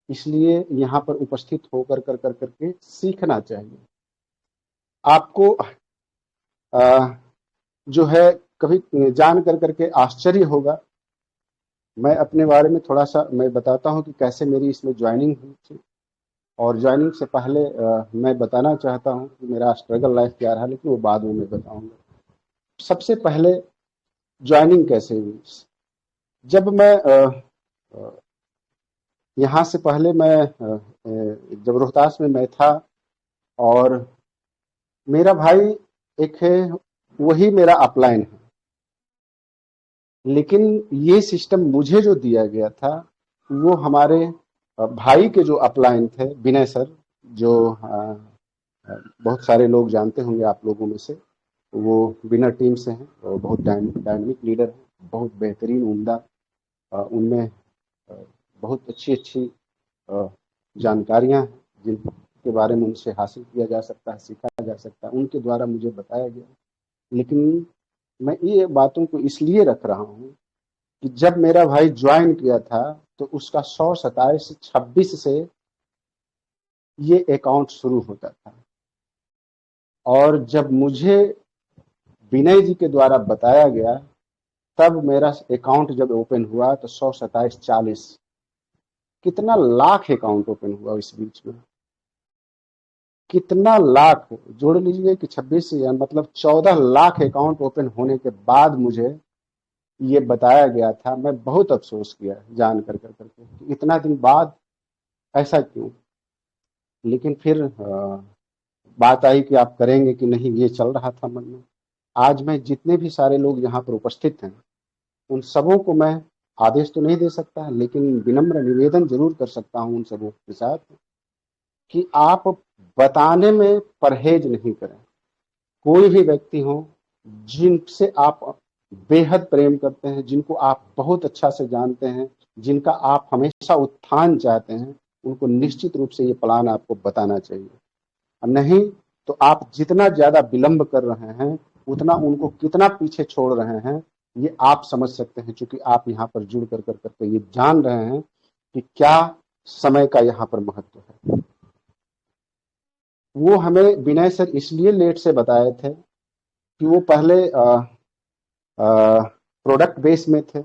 इसलिए यहाँ पर उपस्थित होकर कर कर करके सीखना चाहिए आपको। जो है कभी जान कर करके आश्चर्य होगा। मैं अपने बारे में थोड़ा सा मैं बताता हूँ कि कैसे मेरी इसमें ज्वाइनिंग हुई थी। और ज्वाइनिंग से पहले मैं बताना चाहता हूँ कि मेरा स्ट्रगल लाइफ क्या रहा, लेकिन वो बाद में मैं बताऊंगा। सबसे पहले ज्वाइनिंग कैसे हुई। जब मैं यहाँ से पहले मैं जब रोहतास में मैं था, और मेरा भाई एक है, वही मेरा अपलाइन है। लेकिन ये सिस्टम मुझे जो दिया गया था वो हमारे भाई के जो अपलाइन थे विनय सर, जो बहुत सारे लोग जानते होंगे आप लोगों में से। वो विनर टीम से हैं और बहुत डायनामिक लीडर हैं, बहुत बेहतरीन उम्दा। उनमें बहुत अच्छी अच्छी जानकारियां हैं जिनके बारे में उनसे हासिल किया जा सकता है, सीखा जा सकता है, उनके द्वारा मुझे बताया गया। लेकिन मैं ये बातों को इसलिए रख रहा हूँ कि जब मेरा भाई ज्वाइन किया था तो उसका 127-26 से ये अकाउंट शुरू होता था। और जब मुझे विनय जी के द्वारा बताया गया, तब मेरा अकाउंट जब ओपन हुआ तो 127-40, कितना लाख अकाउंट ओपन हुआ इस बीच में। कितना लाख जोड़ लीजिए कि 26 या मतलब 14 लाख अकाउंट ओपन होने के बाद मुझे ये बताया गया था। मैं बहुत अफसोस किया जान कर कर करके, इतना दिन बाद ऐसा क्यों। लेकिन फिर बात आई कि आप करेंगे कि नहीं, ये चल रहा था मन में। आज मैं जितने भी सारे लोग यहाँ पर उपस्थित हैं, उन सबों को मैं आदेश तो नहीं दे सकता, लेकिन विनम्र निवेदन जरूर कर सकता हूँ उन सबों के साथ कि आप बताने में परहेज नहीं करें। कोई भी व्यक्ति हो जिनसे आप बेहद प्रेम करते हैं, जिनको आप बहुत अच्छा से जानते हैं, जिनका आप हमेशा उत्थान चाहते हैं, उनको निश्चित रूप से ये प्लान आपको बताना चाहिए। नहीं तो आप जितना ज्यादा विलंब कर रहे हैं, उतना उनको कितना पीछे छोड़ रहे हैं, ये आप समझ सकते हैं। क्योंकि आप यहाँ पर जुड़ कर कर करके ये जान रहे हैं कि क्या समय का यहाँ पर महत्व है। वो हमें विनय सर इसलिए लेट से बताए थे कि वो पहले प्रोडक्ट बेस में थे,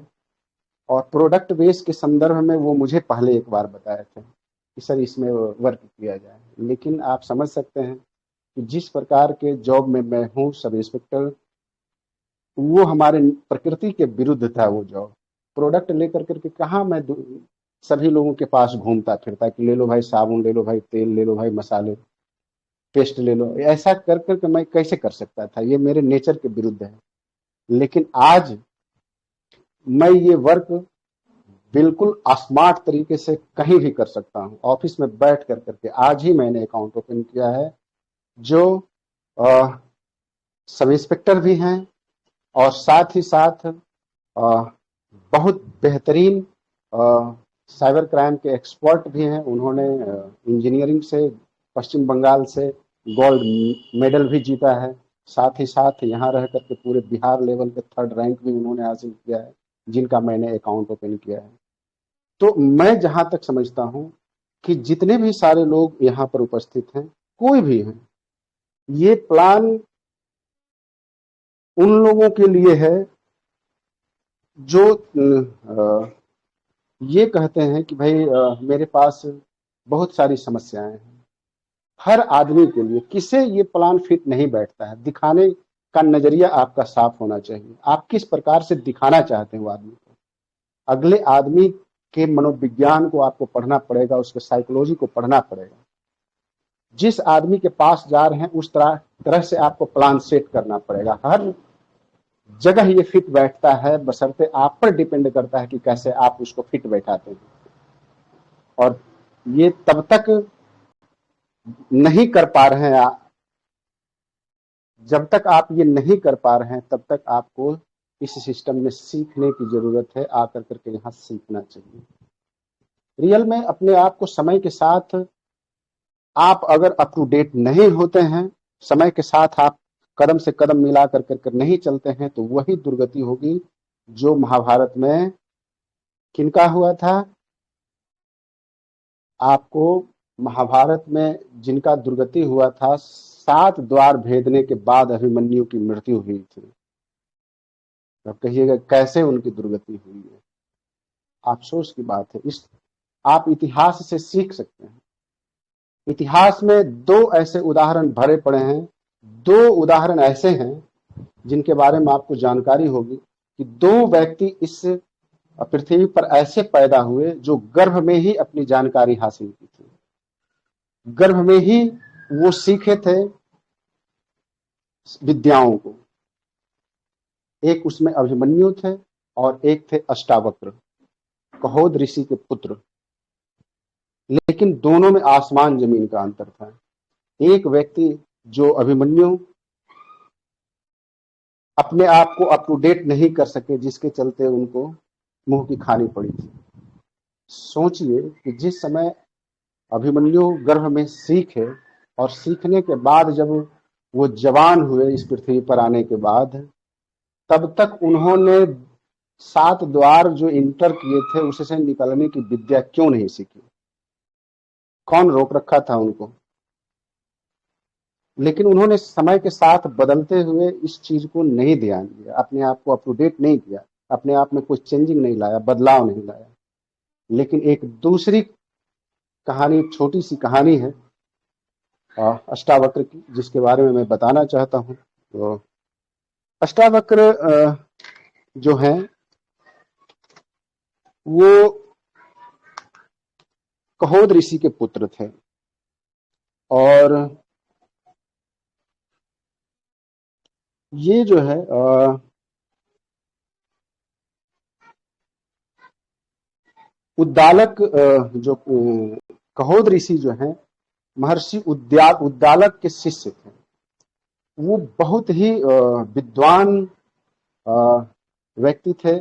और प्रोडक्ट बेस के संदर्भ में वो मुझे पहले एक बार बताए थे कि सर इसमें वर्क किया जाए। लेकिन आप समझ सकते हैं कि जिस प्रकार के जॉब में मैं हूँ, सब इंस्पेक्टर, वो हमारे प्रकृति के विरुद्ध था वो जॉब। प्रोडक्ट लेकर करके कहाँ मैं सभी लोगों के पास घूमता फिरता कि ले लो भाई साबुन, ले लो भाई तेल, ले लो भाई मसाले, पेस्ट ले लो। ऐसा कर करके मैं कैसे कर सकता था, ये मेरे नेचर के विरुद्ध है। लेकिन आज मैं ये वर्क बिल्कुल स्मार्ट तरीके से कहीं भी कर सकता हूँ, ऑफिस में बैठ कर करके। आज ही मैंने अकाउंट ओपन किया है, जो सब इंस्पेक्टर भी हैं और साथ ही साथ बहुत बेहतरीन साइबर क्राइम के एक्सपर्ट भी हैं। उन्होंने इंजीनियरिंग से पश्चिम बंगाल से गोल्ड मेडल भी जीता है। साथ ही साथ यहाँ रह करके पूरे बिहार लेवल पे 3rd रैंक भी उन्होंने हासिल किया है, जिनका मैंने अकाउंट ओपन किया है। तो मैं जहां तक समझता हूं कि जितने भी सारे लोग यहाँ पर उपस्थित हैं, कोई भी हैं, ये प्लान उन लोगों के लिए है जो ये कहते हैं कि भाई मेरे पास बहुत सारी समस्याएं हैं। हर आदमी के लिए किसे ये प्लान फिट नहीं बैठता है। दिखाने का नजरिया आपका साफ होना चाहिए। आप किस प्रकार से दिखाना चाहते हैं वो आदमी को। अगले आदमी के मनोविज्ञान को आपको पढ़ना पड़ेगा, उसके साइकोलॉजी को पढ़ना पड़ेगा। जिस आदमी के पास जा रहे हैं उस तरह से आपको प्लान सेट करना पड़ेगा। हर जगह ये फिट बैठता है, बशर्ते आप पर डिपेंड करता है कि कैसे आप उसको फिट बैठाते हैं। और ये तब तक नहीं कर पा रहे हैं, जब तक आप ये नहीं कर पा रहे हैं तब तक आपको इस सिस्टम में सीखने की जरूरत है। आकर करके यहाँ सीखना चाहिए। रियल में अपने आप को समय के साथ आप अगर अप टू डेट नहीं होते हैं, समय के साथ आप कदम से कदम मिला कर कर नहीं चलते हैं, तो वही दुर्गति होगी जो महाभारत में किनका हुआ था। आपको महाभारत में जिनका दुर्गति हुआ था, 7 द्वार भेदने के बाद अभिमन्यु की मृत्यु हुई थी। अब कहिएगा कैसे उनकी दुर्गति हुई है? अफसोस की बात है। इस आप इतिहास से सीख सकते हैं। इतिहास में 2 ऐसे उदाहरण भरे पड़े हैं, 2 उदाहरण ऐसे हैं जिनके बारे में आपको जानकारी होगी कि 2 व्यक्ति इस पृथ्वी पर ऐसे पैदा हुए जो गर्भ में ही अपनी जानकारी हासिल की थी। गर्भ में ही वो सीखे थे विद्याओं को। एक उसमें अभिमन्यु थे और एक थे अष्टावक्र, कहोद ऋषि के पुत्र। लेकिन दोनों में आसमान जमीन का अंतर था। एक व्यक्ति जो अभिमन्यु अपने आप को अप टू डेट नहीं कर सके, जिसके चलते उनको मुंह की खानी पड़ी थी। सोचिए कि जिस समय अभिमन्यु गर्भ में सीखे और सीखने के बाद जब वो जवान हुए इस पृथ्वी पर आने के बाद, तब तक उन्होंने 7 द्वार जो इंटर किए थे उससे निकलने की विद्या क्यों नहीं सीखी? कौन रोक रखा था उनको? लेकिन उन्होंने समय के साथ बदलते हुए इस चीज को नहीं ध्यान दिया, अपने आप को अप टू डेट नहीं किया, अपने आप में कोई चेंजिंग नहीं लाया, बदलाव नहीं लाया। लेकिन एक दूसरी कहानी, छोटी सी कहानी है अष्टावक्र की, जिसके बारे में मैं बताना चाहता हूँ। तो अष्टावक्र जो हैं वो कहोद ऋषि के पुत्र थे और ये जो है उद्दालक जो कहोद ऋषि जो हैं महर्षि उद्दालक के शिष्य थे। वो बहुत ही विद्वान व्यक्ति थे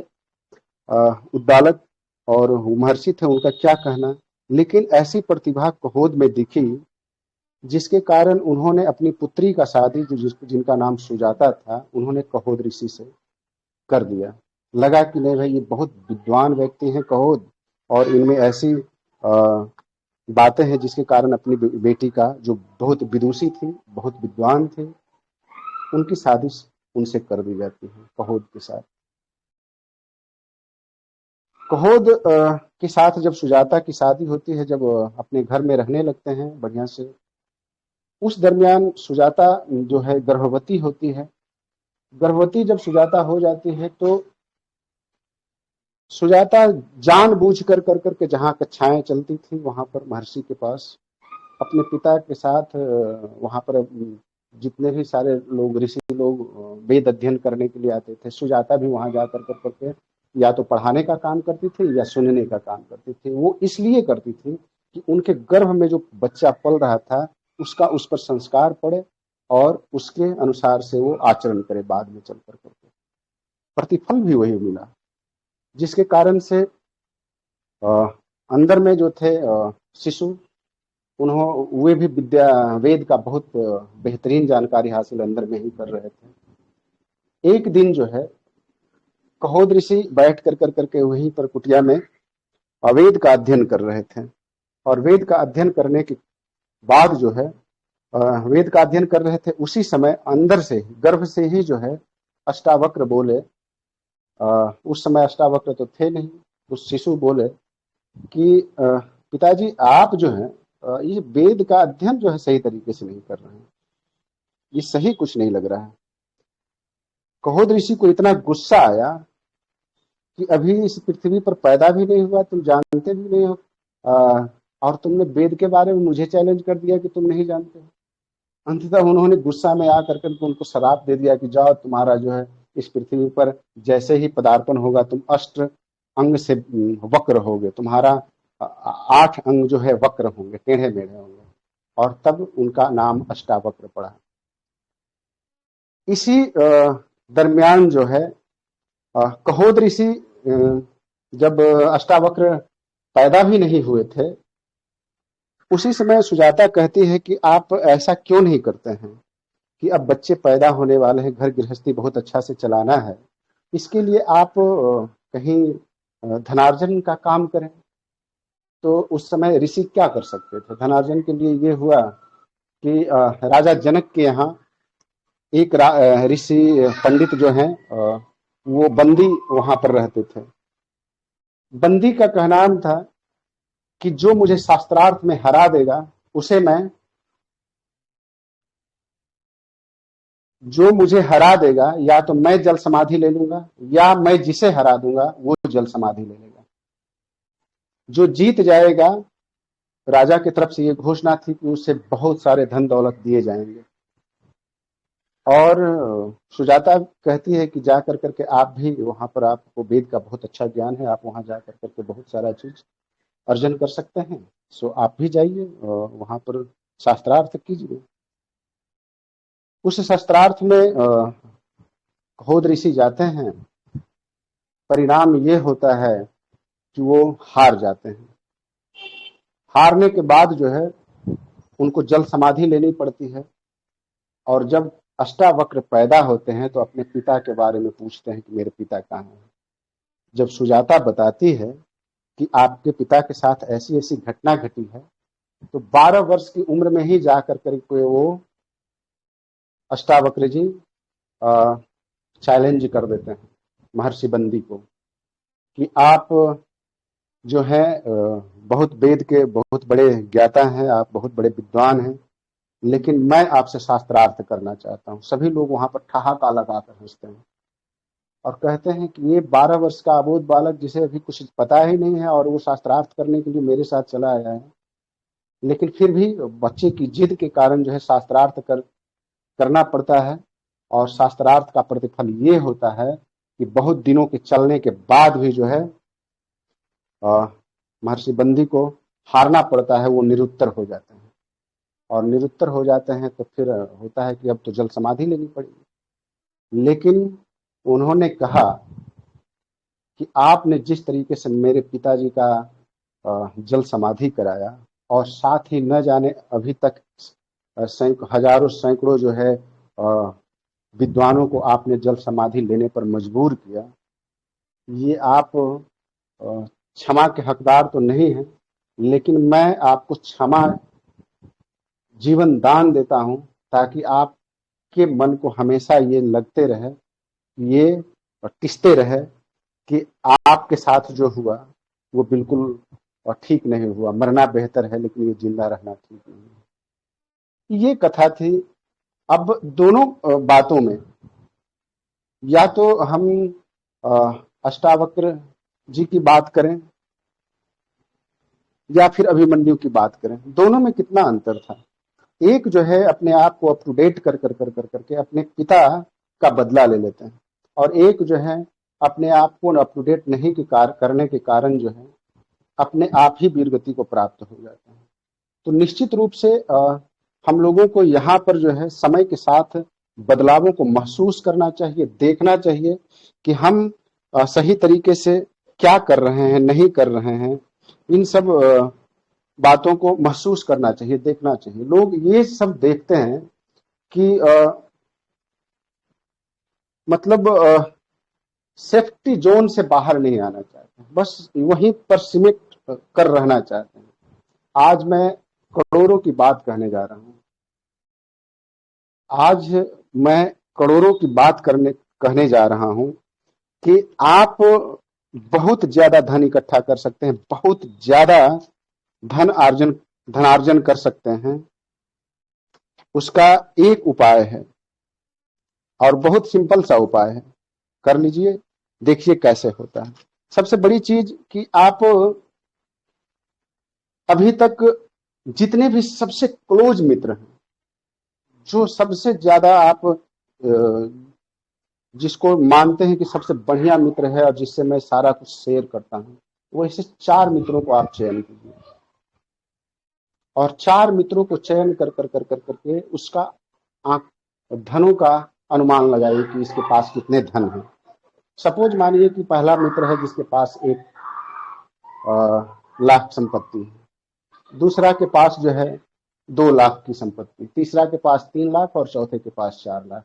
उद्दालक, और महर्षि थे, उनका क्या कहना। लेकिन ऐसी प्रतिभा कहोद में दिखी जिसके कारण उन्होंने अपनी पुत्री का शादी, जिनका नाम सुजाता था, उन्होंने कहोद ऋषि से कर दिया। लगा कि नहीं भाई, ये बहुत विद्वान व्यक्ति हैं कहोद, और इनमें ऐसी बातें हैं जिसके कारण अपनी बेटी का, जो बहुत विदुषी थी, बहुत विद्वान थी, उनकी शादी उनसे कर दी जाती है कहोद के साथ। कहोद के साथ जब सुजाता की शादी होती है, जब अपने घर में रहने लगते हैं बढ़िया से, उस दरमियान सुजाता जो है गर्भवती होती है। गर्भवती जब सुजाता हो जाती है तो सुजाता जानबूझ कर करके जहाँ कक्षाएं चलती थी वहां पर महर्षि के पास अपने पिता के साथ, वहां पर जितने भी सारे लोग, ऋषि लोग वेद अध्ययन करने के लिए आते थे, सुजाता भी वहां जाकर करके या तो पढ़ाने का काम करती थी या सुनने का काम करती थी। वो इसलिए करती थी कि उनके गर्भ में जो बच्चा पल रहा था उसका उस पर संस्कार पड़े और उसके अनुसार से वो आचरण करे बाद में चल करके। प्रतिफल भी वही मिला, जिसके कारण से अंदर में जो थे शिशु, वे भी विद्या वेद का बहुत बेहतरीन जानकारी हासिल अंदर में ही कर रहे थे। एक दिन जो है कहोद ऋषि बैठ कर करके वहीं पर कुटिया में वेद का अध्ययन कर रहे थे, और वेद का अध्ययन करने के बाद जो है वेद का अध्ययन कर रहे थे, उसी समय अंदर से गर्भ से ही जो है अष्टावक्र बोले, उस समय अष्टावक्र तो थे नहीं, उस शिशु बोले कि पिताजी आप जो है ये वेद का अध्ययन जो है सही तरीके से नहीं कर रहे हैं, ये सही कुछ नहीं लग रहा है। कहोद ऋषि को इतना गुस्सा आया कि अभी इस पृथ्वी पर पैदा भी नहीं हुआ, तुम जानते भी नहीं हो, और तुमने वेद के बारे में मुझे चैलेंज कर दिया कि तुम नहीं जानते हो। अंततः उन्होंने गुस्सा में आकर के उनको श्राप दे दिया कि जाओ, तुम्हारा जो है इस पृथ्वी पर जैसे ही पदार्पण होगा तुम अष्ट अंग से वक्र होगे, तुम्हारा 8 अंग जो है वक्र होंगे, टेढ़े मेढ़े होंगे, और तब उनका नाम अष्टावक्र पड़ा। इसी दरमियान जो है कहोद ऋषि जब अष्टावक्र पैदा भी नहीं हुए थे, उसी समय सुजाता कहती है कि आप ऐसा क्यों नहीं करते हैं कि अब बच्चे पैदा होने वाले हैं, घर गृहस्थी बहुत अच्छा से चलाना है, इसके लिए आप कहीं धनार्जन का काम करें। तो उस समय ऋषि क्या कर सकते थे? धनार्जन के लिए ये हुआ कि राजा जनक के यहाँ एक ऋषि पंडित जो हैं वो बंदी वहां पर रहते थे। बंदी का कहना था कि जो मुझे शास्त्रार्थ में हरा देगा उसे मैं जो मुझे हरा देगा या तो मैं जल समाधि ले लूंगा या मैं जिसे हरा दूंगा वो जल समाधि ले लेगा। जो जीत जाएगा, राजा की तरफ से ये घोषणा थी कि उसे बहुत सारे धन दौलत दिए जाएंगे। और सुजाता कहती है कि जा कर करके आप भी वहां पर, आपको वेद का बहुत अच्छा ज्ञान है, आप वहां जा कर करके बहुत सारा चीज अर्जन कर सकते हैं। सो आप भी जाइए वहां पर शास्त्रार्थ कीजिए। उस शास्त्रार्थ में होद ऋषि जाते हैं। परिणाम ये होता है कि वो हार जाते हैं। हारने के बाद जो है उनको जल समाधि लेनी पड़ती है। और जब अष्टावक्र पैदा होते हैं तो अपने पिता के बारे में पूछते हैं कि मेरे पिता कहाँ हैं। जब सुजाता बताती है कि आपके पिता के साथ ऐसी ऐसी घटना घटी है, तो 12 वर्ष की उम्र में ही जाकर करके वो अष्टावक्र जी चैलेंज कर देते हैं महर्षि बंदी को कि आप जो है बहुत वेद के बहुत बड़े ज्ञाता हैं, आप बहुत बड़े विद्वान हैं, लेकिन मैं आपसे शास्त्रार्थ करना चाहता हूँ। सभी लोग वहां पर ठहाका लगाकर हंसते हैं और कहते हैं कि ये 12 वर्ष का अबोध बालक जिसे अभी कुछ पता ही नहीं है और वो शास्त्रार्थ करने के लिए मेरे साथ चला आया है। लेकिन फिर भी बच्चे की जिद के कारण जो है शास्त्रार्थ करना पड़ता है। और शास्त्रार्थ का प्रतिफल ये होता है कि बहुत दिनों के चलने के बाद भी जो है महर्षि बंदी को हारना पड़ता है, वो निरुत्तर हो जाते हैं। और निरुत्तर हो जाते हैं तो फिर होता है कि अब तो जल समाधि लेनी पड़ेगी। लेकिन उन्होंने कहा कि आपने जिस तरीके से मेरे पिताजी का जल समाधि कराया और साथ ही न जाने अभी तक हजारों सैकड़ों जो है विद्वानों को आपने जल समाधि लेने पर मजबूर किया, ये आप क्षमा के हकदार तो नहीं हैं, लेकिन मैं आपको क्षमा जीवन दान देता हूं ताकि आपके मन को हमेशा ये लगते रहे, ये टिसते रहे कि आपके साथ जो हुआ वो बिल्कुल ठीक नहीं हुआ। मरना बेहतर है लेकिन ये जिंदा रहना ठीक नहीं है। ये कथा थी। अब दोनों बातों में या तो हम अष्टावक्र जी की बात करें या फिर अभिमन्यु की बात करें, दोनों में कितना अंतर था। एक जो है अपने आप को अप टू डेट कर करके अपने पिता का बदला ले लेते हैं और एक जो है अपने आप को अप टू डेट नहीं करने के कारण जो है अपने आप ही वीरगति को प्राप्त हो जाते हैं। तो निश्चित रूप से हम लोगों को यहाँ पर जो है समय के साथ बदलावों को महसूस करना चाहिए, देखना चाहिए कि हम सही तरीके से क्या कर रहे हैं, नहीं कर रहे हैं। इन सब बातों को महसूस करना चाहिए, देखना चाहिए। लोग ये सब देखते हैं कि मतलब सेफ्टी जोन से बाहर नहीं आना चाहते, बस वहीं पर सीमित कर रहना चाहते हैं। आज मैं करोड़ों की बात कहने जा रहा हूं। आज मैं करोड़ों की बात कहने जा रहा हूं कि आप बहुत ज्यादा धन इकट्ठा कर सकते हैं, बहुत ज्यादा धनार्जन कर सकते हैं। उसका एक उपाय है और बहुत सिंपल सा उपाय है, कर लीजिए, देखिए कैसे होता है। सबसे बड़ी चीज कि आप अभी तक जितने भी सबसे क्लोज मित्र हैं, जो सबसे ज्यादा आप जिसको मानते हैं कि सबसे बढ़िया मित्र है और जिससे मैं सारा कुछ शेयर करता हूं, वो ऐसे 4 मित्रों को आप चयन कीजिए और 4 मित्रों को चयन करके उसका धनों का अनुमान लगाइए कि इसके पास कितने धन हैं। सपोज मानिए कि पहला मित्र है जिसके पास 1 लाख संपत्ति है, दूसरा के पास जो है 2 लाख की संपत्ति, तीसरा के पास 3 लाख और चौथे के पास 4 लाख।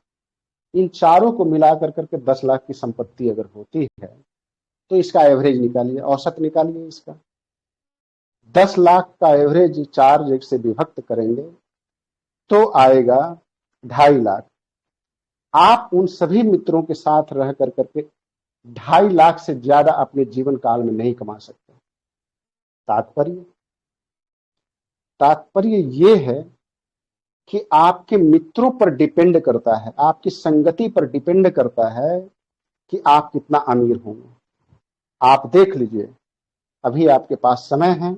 इन चारों को मिलाकर करके 10 लाख की संपत्ति अगर होती है तो इसका एवरेज निकालिए, औसत निकालिए इसका। 10 लाख का एवरेज चार्ज से विभक्त करेंगे तो आएगा 2.5 लाख। आप उन सभी मित्रों के साथ रह कर करके 2.5 लाख से ज्यादा अपने जीवन काल में नहीं कमा सकते। तात्पर्य तात्पर्य ये है कि आपके मित्रों पर डिपेंड करता है, आपकी संगति पर डिपेंड करता है कि आप कितना अमीर होंगे। आप देख लीजिए, अभी आपके पास समय है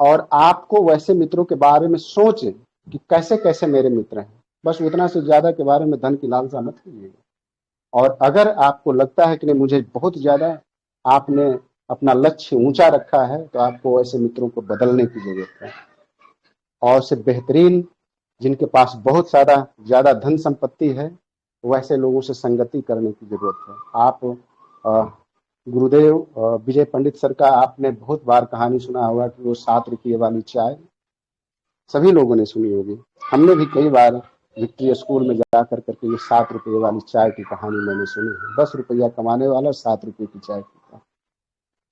और आपको वैसे मित्रों के बारे में सोचें कि कैसे कैसे मेरे मित्र हैं। बस उतना से ज्यादा के बारे में धन की लालसा मत कीजिएगा। और अगर आपको लगता है कि नहीं, मुझे बहुत ज्यादा आपने अपना लक्ष्य ऊंचा रखा है, तो आपको ऐसे मित्रों को बदलने की जरूरत है। और से बेहतरीन, जिनके पास बहुत सारा ज्यादा धन संपत्ति है, वैसे लोगों से संगति करने की जरूरत है। आप गुरुदेव विजय पंडित सर का आपने बहुत बार कहानी सुना होगा कि वो 7 रुपये वाली चाय, सभी लोगों ने सुनी होगी। हमने भी कई बार विक्ट्री स्कूल में जाकर करके ये 7 रुपये वाली चाय की कहानी मैंने सुनी है। 10 रुपया कमाने वाला 7 रुपये की चाय पीता।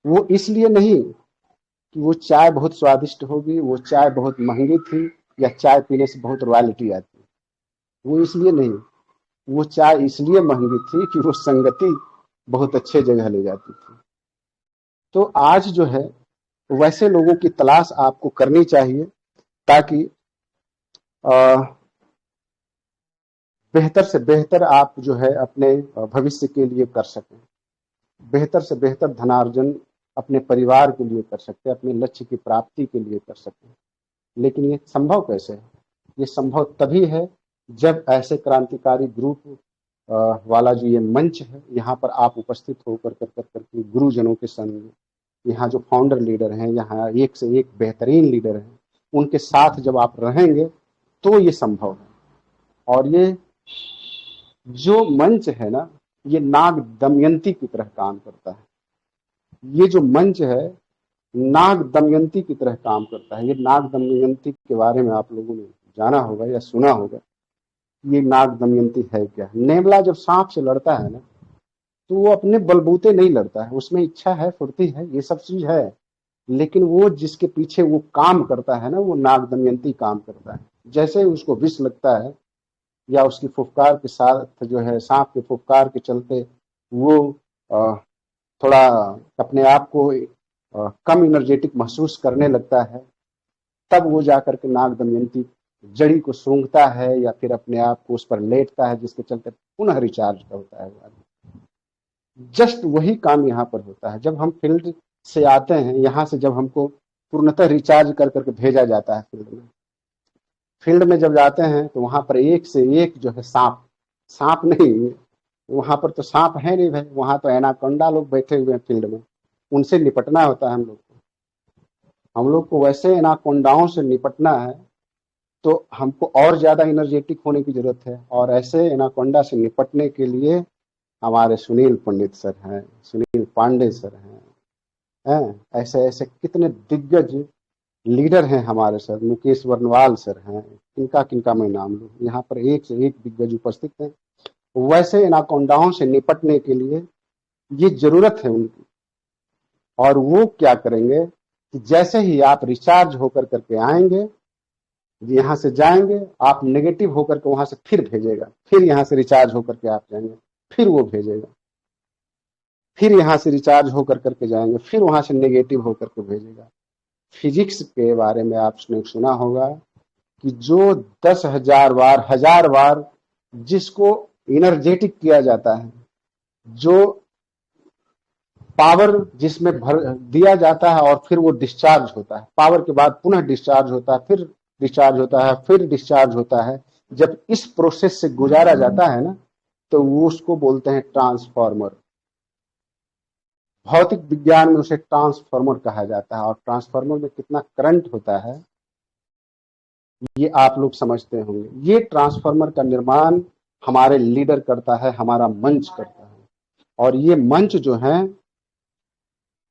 वो इसलिए नहीं कि वो चाय बहुत स्वादिष्ट होगी, वो चाय बहुत महंगी थी, या चाय पीने से बहुत रॉयल्टी आती। वो इसलिए नहीं, वो चाय इसलिए महंगी थी कि वो संगति बहुत अच्छे जगह ले जाती थी। तो आज जो है वैसे लोगों की तलाश आपको करनी चाहिए, ताकि बेहतर से बेहतर आप जो है अपने भविष्य के लिए कर सकें, बेहतर से बेहतर धनार्जन अपने परिवार के लिए कर सकते हैं, अपने लक्ष्य की प्राप्ति के लिए कर सकते हैं। लेकिन ये संभव कैसे है? ये संभव तभी है जब ऐसे क्रांतिकारी ग्रुप वाला जो ये मंच है, यहाँ पर आप उपस्थित होकर कर गुरुजनों के संग, यहाँ जो फाउंडर लीडर हैं, यहाँ एक से एक बेहतरीन लीडर हैं, उनके साथ जब आप रहेंगे तो ये संभव है। और ये जो मंच है ना, ये नाग दमयंती की तरह काम करता है। ये जो मंच है नाग दमयंती की तरह काम करता है। ये नाग दमयंती के बारे में आप लोगों ने जाना होगा या सुना होगा। ये नाग दमयंती है क्या? नेमला जब सांप से लड़ता है ना, तो वो अपने बलबूते नहीं लड़ता है, उसमें इच्छा है, फुर्ती है, ये सब चीज है, लेकिन वो जिसके पीछे वो काम करता है ना, वो नाग दमयंती काम करता है। जैसे उसको विष लगता है या उसकी फुफकार के साथ जो है, सांप के फुफकार के चलते वो थोड़ा अपने आप को कम एनर्जेटिक महसूस करने लगता है, तब वो जाकर के नाग दमयंती जड़ी को सूंघता है या फिर अपने आप को उस पर लेटता है, जिसके चलते पुनः रिचार्ज होता है। जस्ट वही काम यहाँ पर होता है। जब हम फील्ड से आते हैं, यहाँ से जब हमको पूर्णतः रिचार्ज कर करके भेजा जाता है फील्ड में जब जाते हैं, तो वहां पर एक से एक जो है सांप नहीं, वहां पर तो सांप है नहीं भाई, वहां तो एनाकोंडा लोग बैठे हुए हैं फील्ड में, उनसे निपटना होता है हम लोग को वैसे एनाकोंडाओं से निपटना है, तो हमको और ज्यादा एनर्जेटिक होने की जरूरत है। और ऐसे एनाकोंडा से निपटने के लिए हमारे सुनील पंडित सर हैं, सुनील पांडे सर हैं, ऐसे ऐसे कितने दिग्गज लीडर हैं हमारे सर, मुकेश वर्णवाल सर हैं, किनका किनका मैं नाम लूं, यहाँ पर एक से एक दिग्गज उपस्थित हैं। वैसे एनाकोंडाओं से निपटने के लिए ये जरूरत है उनकी। और वो क्या करेंगे कि जैसे ही आप रिचार्ज होकर करके आएंगे, यहाँ से जाएंगे, आप नेगेटिव होकर के वहां से फिर भेजेगा, फिर यहाँ से रिचार्ज होकर के आप जाएंगे, फिर वो भेजेगा, फिर यहाँ से रिचार्ज होकर करके जाएंगे, फिर वहां से नेगेटिव होकर के भेजेगा। फिजिक्स के बारे में आपने सुना होगा कि जो 10,000 बार, 1000 बार जिसको एनर्जेटिक किया जाता है, जो पावर जिसमें भर दिया जाता है और फिर वो डिस्चार्ज होता है, पावर के बाद पुनः डिस्चार्ज होता है, फिर डिस्चार्ज होता है, फिर डिस्चार्ज होता है, जब इस प्रोसेस से गुजारा जाता है ना, तो वो उसको बोलते हैं ट्रांसफार्मर। भौतिक विज्ञान में उसे ट्रांसफार्मर कहा जाता है। और ट्रांसफार्मर में कितना करंट होता है ये आप लोग समझते होंगे। ये ट्रांसफार्मर का निर्माण हमारे लीडर करता है, हमारा मंच करता है। और ये मंच जो है,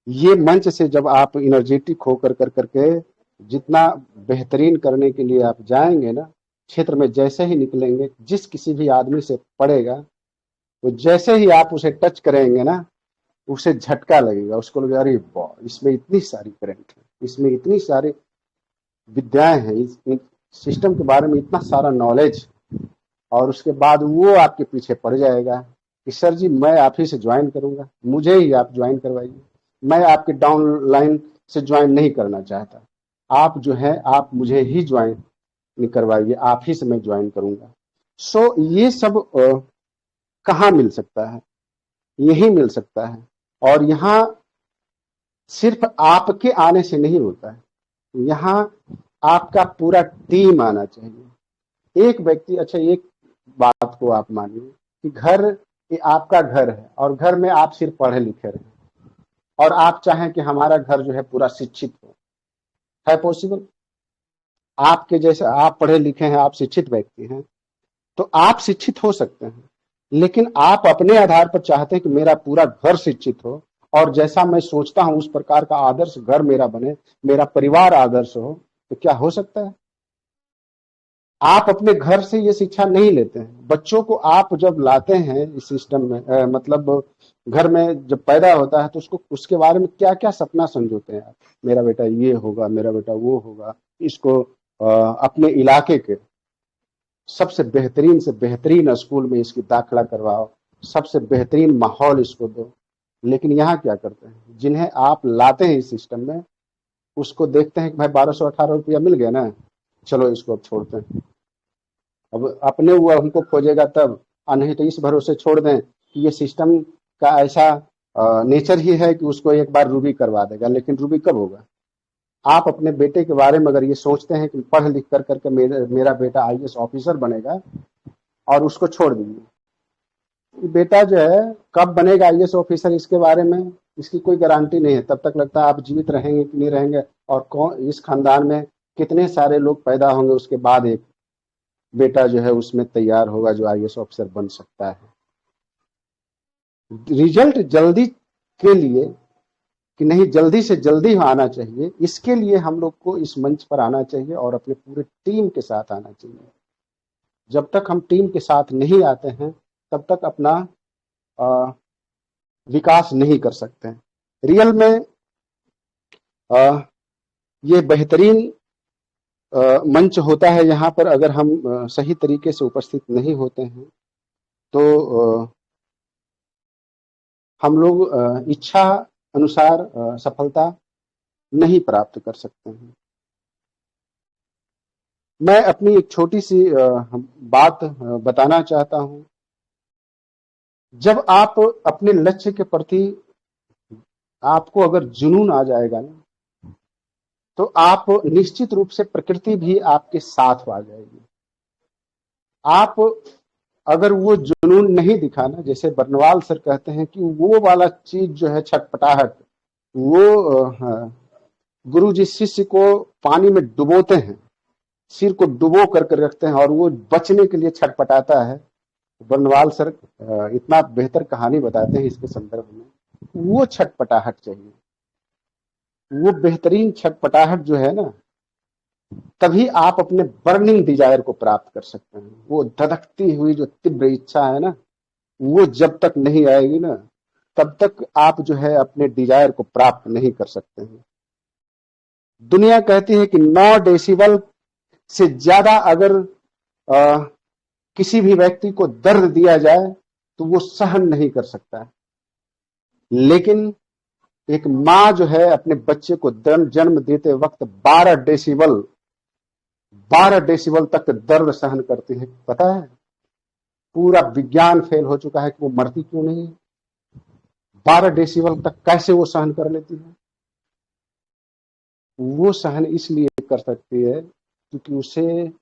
ये मंच से जब आप एनर्जेटिक होकर कर करके जितना बेहतरीन करने के लिए आप जाएंगे ना, क्षेत्र में जैसे ही निकलेंगे, जिस किसी भी आदमी से पड़ेगा, तो जैसे ही आप उसे टच करेंगे ना, उसे झटका लगेगा, उसको लगेगा अरे वाह, इसमें इतनी सारी करंट है, इसमें इतनी सारी विद्याएं हैं, इस सिस्टम के बारे में इतना सारा नॉलेज। और उसके बाद वो आपके पीछे पड़ जाएगा कि सर जी मैं आप ही से ज्वाइन करूंगा, मुझे ही आप ज्वाइन करवाइए, मैं आपके डाउनलाइन से ज्वाइन नहीं करना चाहता, आप जो है आप मुझे ही ज्वाइन करवाइए, आप ही से मैं ज्वाइन करूंगा। सो ये सब कहाँ मिल सकता है? यही मिल सकता है। और यहाँ सिर्फ आपके आने से नहीं होता है, यहाँ आपका पूरा टीम आना चाहिए। एक व्यक्ति, अच्छा एक बात को आप मानिए कि घर, ये आपका घर है और घर में आप सिर्फ पढ़े लिखे रहे और आप चाहें कि हमारा घर जो है पूरा शिक्षित हो, है पॉसिबल? आपके जैसे आप पढ़े लिखे हैं, आप शिक्षित व्यक्ति हैं, तो आप शिक्षित हो सकते हैं, लेकिन आप अपने आधार पर चाहते हैं कि मेरा पूरा घर शिक्षित हो और जैसा मैं सोचता हूं उस प्रकार का आदर्श घर मेरा बने, मेरा परिवार आदर्श हो, तो क्या हो सकता है? आप अपने घर से ये शिक्षा नहीं लेते हैं। बच्चों को आप जब लाते हैं इस सिस्टम में, मतलब घर में जब पैदा होता है तो उसको उसके बारे में क्या क्या सपना समझोते हैं आप? मेरा बेटा ये होगा, मेरा बेटा वो होगा, इसको अपने इलाके के सबसे बेहतरीन से बेहतरीन स्कूल में इसकी दाखिला करवाओ, सबसे बेहतरीन माहौल इसको दो। लेकिन यहाँ क्या करते हैं, जिन्हें आप लाते हैं इस सिस्टम में, उसको देखते हैं कि भाई 1218 रुपया मिल गया ना, चलो इसको अब छोड़ते हैं, अब अपने वो हमको खोजेगा तब, नहीं तो इस भरोसे छोड़ दें कि ये सिस्टम का ऐसा नेचर ही है कि उसको एक बार रूबी करवा देगा। लेकिन रूबी कब होगा? आप अपने बेटे के बारे में अगर ये सोचते हैं कि पढ़ लिख कर करके मेरा बेटा आईएएस ऑफिसर बनेगा और उसको छोड़ दीजिए, बेटा जो है कब बनेगा आईएएस ऑफिसर इसके बारे में इसकी कोई गारंटी नहीं है। तब तक लगता है आप जीवित रहेंगे कि नहीं रहेंगे, और कौन इस खानदान में कितने सारे लोग पैदा होंगे उसके बाद एक बेटा जो है उसमें तैयार होगा जो आईएएस ऑफिसर बन सकता है। रिजल्ट जल्दी के लिए कि नहीं, जल्दी से जल्दी आना चाहिए, इसके लिए हम लोग को इस मंच पर आना चाहिए और अपने पूरे टीम के साथ आना चाहिए। जब तक हम टीम के साथ नहीं आते हैं तब तक अपना विकास नहीं कर सकते हैं। रियल में ये बेहतरीन मंच होता है यहाँ पर अगर हम सही तरीके से उपस्थित नहीं होते हैं तो हम लोग इच्छा अनुसार सफलता नहीं प्राप्त कर सकते हैं। मैं अपनी एक छोटी सी बात बताना चाहता हूं। जब आप अपने लक्ष्य के प्रति आपको अगर जुनून आ जाएगा ना, तो आप निश्चित रूप से प्रकृति भी आपके साथ आ जाएगी। आप अगर वो जुनून नहीं दिखाना, जैसे बर्नवाल सर कहते हैं कि वो वाला चीज जो है छटपटाहट, वो गुरु जी शिष्य को पानी में डुबोते हैं, सिर को डुबो करके रखते हैं और वो बचने के लिए छटपटाता है। बर्नवाल सर इतना बेहतर कहानी बताते हैं इसके संदर्भ में। वो छटपटाहट चाहिए, वो बेहतरीन छटपटाहट जो है ना, तभी आप अपने बर्निंग डिजायर को प्राप्त कर सकते हैं। वो धधकती हुई जो तीव्र इच्छा है ना, वो जब तक नहीं आएगी ना, तब तक आप जो है अपने डिजायर को प्राप्त नहीं कर सकते हैं। दुनिया कहती है कि 9 डेसिबल से ज्यादा अगर किसी भी व्यक्ति को दर्द दिया जाए तो वो सहन नहीं कर सकता है। लेकिन एक माँ जो है अपने बच्चे को जन्म देते वक्त 12 डेसिबल तक दर्द सहन करती है। पता है, पूरा विज्ञान फेल हो चुका है कि वो मरती क्यों नहीं है। 12 डेसिबल तक कैसे वो सहन कर लेती है? वो सहन इसलिए कर सकती है क्योंकि उसे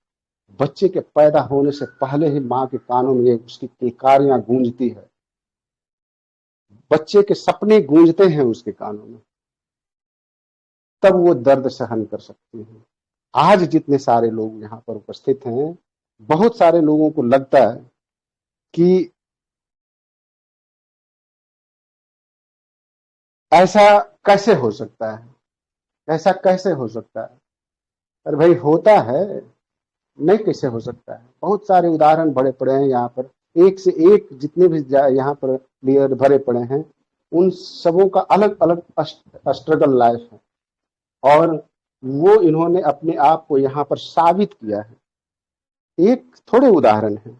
बच्चे के पैदा होने से पहले ही माँ के कानों में उसकी किलकारियां गूंजती है, बच्चे के सपने गूंजते हैं उसके कानों में, तब वो दर्द सहन कर सकती है। आज जितने सारे लोग यहाँ पर उपस्थित हैं, बहुत सारे लोगों को लगता है कि ऐसा कैसे हो सकता है, ऐसा कैसे हो सकता है। अरे भाई होता है, नहीं कैसे हो सकता है। बहुत सारे उदाहरण भरे पड़े हैं यहाँ पर, एक से एक जितने भी यहाँ पर प्लेयर भरे पड़े हैं, उन सबों का अलग अलग स्ट्रगल लाइफ है, और वो इन्होंने अपने आप को यहाँ पर साबित किया है। एक थोड़े उदाहरण है,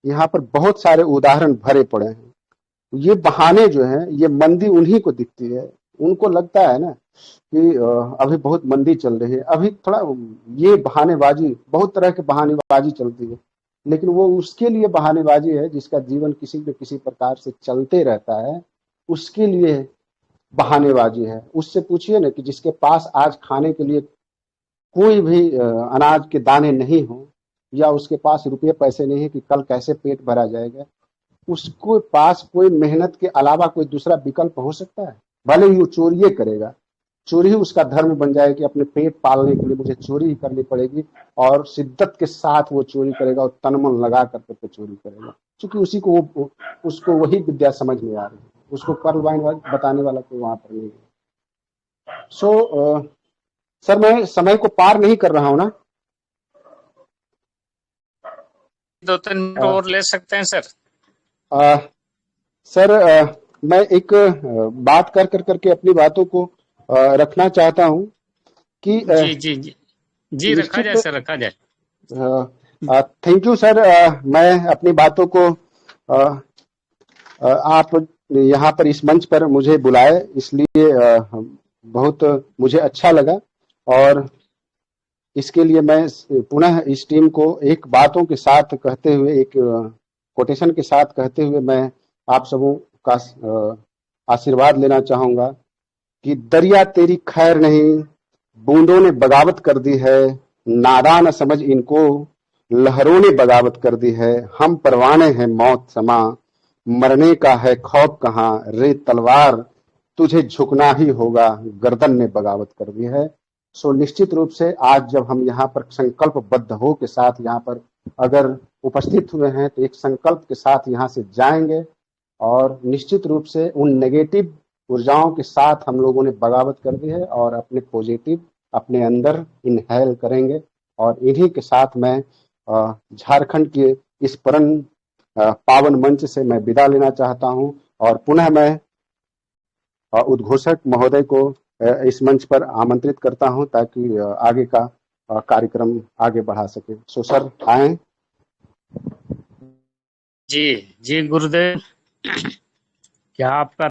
यहाँ पर बहुत सारे उदाहरण भरे पड़े हैं। ये बहाने जो हैं, ये मंदी उन्हीं को दिखती है। उनको लगता है ना कि अभी बहुत मंदी चल रही है, अभी थोड़ा ये बहानेबाजी, बहुत तरह के बहानेबाजी चलती है, लेकिन वो उसके लिए बहानेबाजी है जिसका जीवन किसी न किसी प्रकार से चलते रहता है, उसके लिए बहानेबाजी है। उससे पूछिए ना कि जिसके पास आज खाने के लिए कोई भी अनाज के दाने नहीं हो, या उसके पास रुपये पैसे नहीं है कि कल कैसे पेट भरा जाएगा, उसको पास कोई मेहनत के अलावा कोई दूसरा विकल्प हो सकता है? भले ही वो चोरी करेगा, चोरी ही उसका धर्म बन जाए कि अपने पेट पालने के लिए मुझे चोरी ही करनी पड़ेगी, और शिद्दत के साथ वो चोरी करेगा और तन मन लगा करके चोरी करेगा, क्योंकि उसी को उसको वही विद्या समझ में आ रही है, उसको कर्ल वाइन बताने वाला कोई वहां पर नहीं है। सो सर, मैं समय को पार नहीं कर रहा हूँ ना? 2-3 मिनट अ, और ले सकते हैं सर? अ, सर, मैं एक बात कर करके अपनी बातों को रखना चाहता हूँ कि जी जी जी जी, रखा जाए निश्चित, सर, रखा जाए। Thank you sir. मैं अपनी बातों को अ, आप यहाँ पर इस मंच पर मुझे बुलाए, इसलिए बहुत मुझे अच्छा लगा, और इसके लिए मैं पुनः इस टीम को एक बातों के साथ कहते हुए, एक कोटेशन के साथ कहते हुए, मैं आप सबों का आशीर्वाद लेना चाहूंगा कि दरिया तेरी खैर नहीं, बूंदों ने बगावत कर दी है, नादान समझ इनको, लहरों ने बगावत कर दी है, हम परवाने हैं मौत समा, मरने का है खौफ कहाँ, रे तलवार तुझे झुकना ही होगा, गर्दन ने बगावत कर दी है। सो निश्चित रूप से आज जब हम यहाँ पर संकल्पबद्ध हो के साथ यहाँ पर अगर उपस्थित हुए हैं, तो एक संकल्प के साथ यहाँ से जाएंगे, और निश्चित रूप से उन नेगेटिव ऊर्जाओं के साथ हम लोगों ने बगावत कर दी है, और अपने पॉजिटिव अपने अंदर इनहेल करेंगे। और इन्हीं के साथ मैं झारखंड के इस परम पावन मंच से मैं विदा लेना चाहता हूं, और पुनः मैं उद्घोषक महोदय को इस मंच पर आमंत्रित करता हूं, ताकि आगे का कार्यक्रम आगे बढ़ा सके। सो सर, आए। जी जी गुरुदेव, क्या आपका